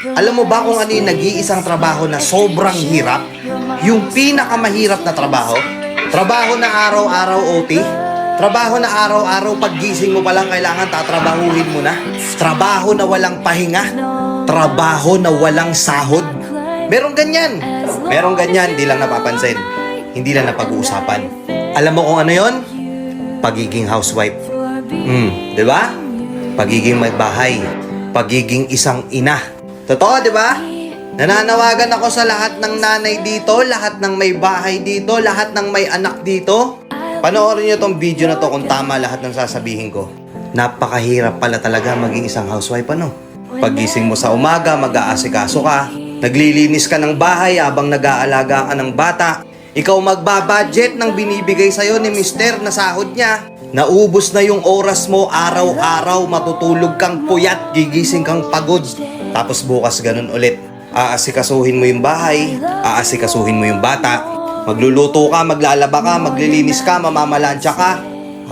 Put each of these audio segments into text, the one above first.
Alam mo ba kung ano yung nag-iisang trabaho na sobrang hirap? Yung pinakamahirap na trabaho? Trabaho na araw-araw OT? Trabaho na araw-araw paggising mo pa lang kailangan tatrabahuhin mo na? Trabaho na walang pahinga? Trabaho na walang sahod? Merong ganyan. Merong ganyan, di lang napapansin. Hindi lang napag-uusapan. Alam mo kung ano yon? Pagiging housewife. Di ba? Pagiging may bahay. Pagiging isang ina. Totoo, di ba? Nananawagan ako sa lahat ng nanay dito, lahat ng may bahay dito, lahat ng may anak dito. Panoorin nyo tong video na to kung tama lahat ng sasabihin ko. Napakahirap pala talaga maging isang housewife, ano? Paggising mo sa umaga, mag-aasikaso ka. Naglilinis ka ng bahay habang nag-aalaga ka ng bata. Ikaw magbabudget ng binibigay sa'yo ni mister na sahod niya. Naubos na yung oras mo araw-araw, matutulog kang puyat, gigising kang pagod. Tapos bukas ganun ulit. Aasikasuhin mo yung bahay, aasikasuhin mo yung bata. Magluluto ka, maglalaba ka, maglilinis ka, mamamalansya ka.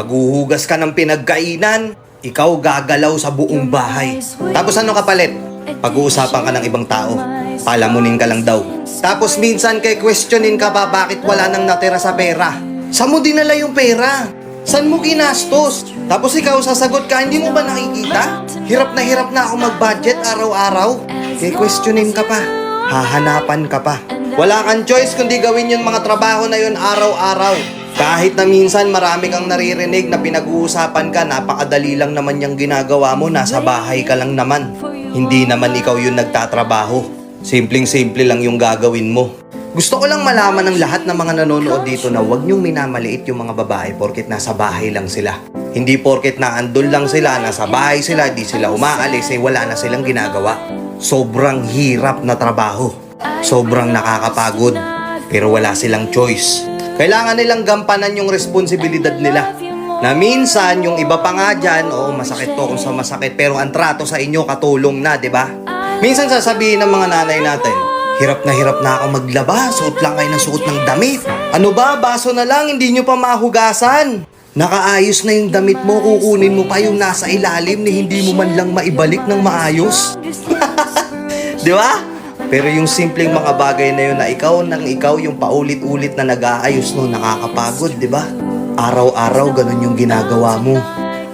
Maghuhugas ka ng pinagkainan. Ikaw gagalaw sa buong bahay. Tapos ano kapalit? Pag-uusapan ka ng ibang tao. Palamunin ka lang daw. Tapos minsan kay questionin ka pa bakit wala nang natira sa pera. Saan mo dinala yung pera? Saan mo ginastos? Tapos ikaw sasagot ka, hindi mo ba nakikita? Hirap na ako mag-budget araw-araw. Kaya questionin ka pa. Hahanapan ka pa. Wala kang choice kundi gawin yung mga trabaho na yun araw-araw. Kahit na minsan marami kang naririnig na pinag-uusapan ka, napakadali lang naman yung ginagawa mo, nasa bahay ka lang naman. Hindi naman ikaw yung nagtatrabaho. Simpleng-simple lang yung gagawin mo. Gusto ko lang malaman ng lahat ng mga nanonood dito na huwag niyong minamaliit yung mga babae porket nasa bahay lang sila. Hindi porket naandun lang sila, nasa bahay sila, di sila umaalis, wala na silang ginagawa. Sobrang hirap na trabaho. Sobrang nakakapagod. Pero wala silang choice. Kailangan nilang gampanan yung responsibilidad nila. Na minsan, yung iba pa nga dyan, masakit to kung sa masakit, pero ang trato sa inyo katulong na, di ba? Minsan sasabihin ng mga nanay natin, hirap na ako maglaba, suot lang kayo ng suot ng damit. Ano ba, baso na lang, hindi nyo pa mahugasan. Nakaayos na yung damit mo, kukunin mo pa yung nasa ilalim na hindi mo man lang maibalik ng maayos. Di ba? Pero yung simpleng mga bagay na yun na ikaw yung paulit-ulit na nag-aayos no, nakakapagod, di ba? Araw-araw ganun yung ginagawa mo.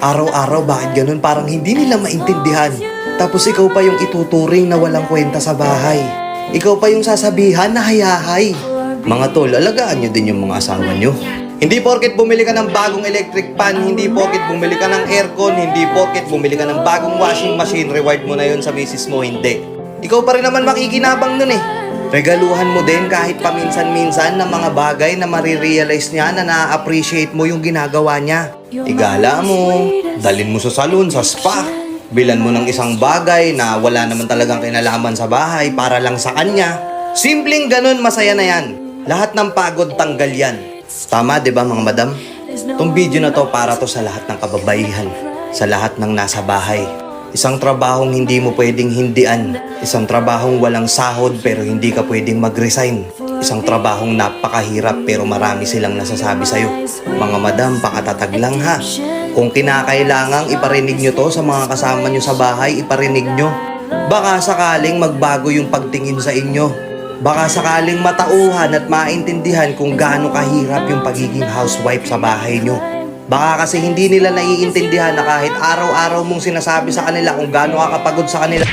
Araw-araw bakit ganun? Parang hindi nila maintindihan. Tapos ikaw pa yung ituturing na walang kwenta sa bahay. Ikaw pa yung sasabihan na hayahay. Mga tol, alagaan nyo din yung mga asawa nyo. Hindi porket bumili ka ng bagong electric fan, hindi porket bumili ka ng aircon, hindi porket bumili ka ng bagong washing machine, reward mo na yun sa misis mo, hindi. Ikaw pa rin naman makikinabang nun eh. Regaluhan mo din kahit paminsan-minsan ng mga bagay na marirealize niya na na-appreciate mo yung ginagawa niya. Igala mo, dalin mo sa salon, sa spa. Bilan mo ng isang bagay na wala naman talagang kinalaman sa bahay para lang sa kanya. Simpleng ganun, masaya na yan. Lahat ng pagod tanggal yan. Tama, di ba mga madam? Itong video na to para to sa lahat ng kababaihan. Sa lahat ng nasa bahay. Isang trabahong hindi mo pwedeng hindian. Isang trabahong walang sahod pero hindi ka pwedeng mag-resign. Isang trabahong napakahirap pero marami silang nasasabi sa'yo. Mga madam, pakatatag lang ha. Kung kinakailangang iparinig nyo to sa mga kasama nyo sa bahay, iparinig nyo. Baka sakaling magbago yung pagtingin sa inyo. Baka sakaling matauhan at maintindihan kung gaano kahirap yung pagiging housewife sa bahay nyo. Baka kasi hindi nila naiintindihan na kahit araw-araw mong sinasabi sa kanila kung gaano kakapagod sa kanila.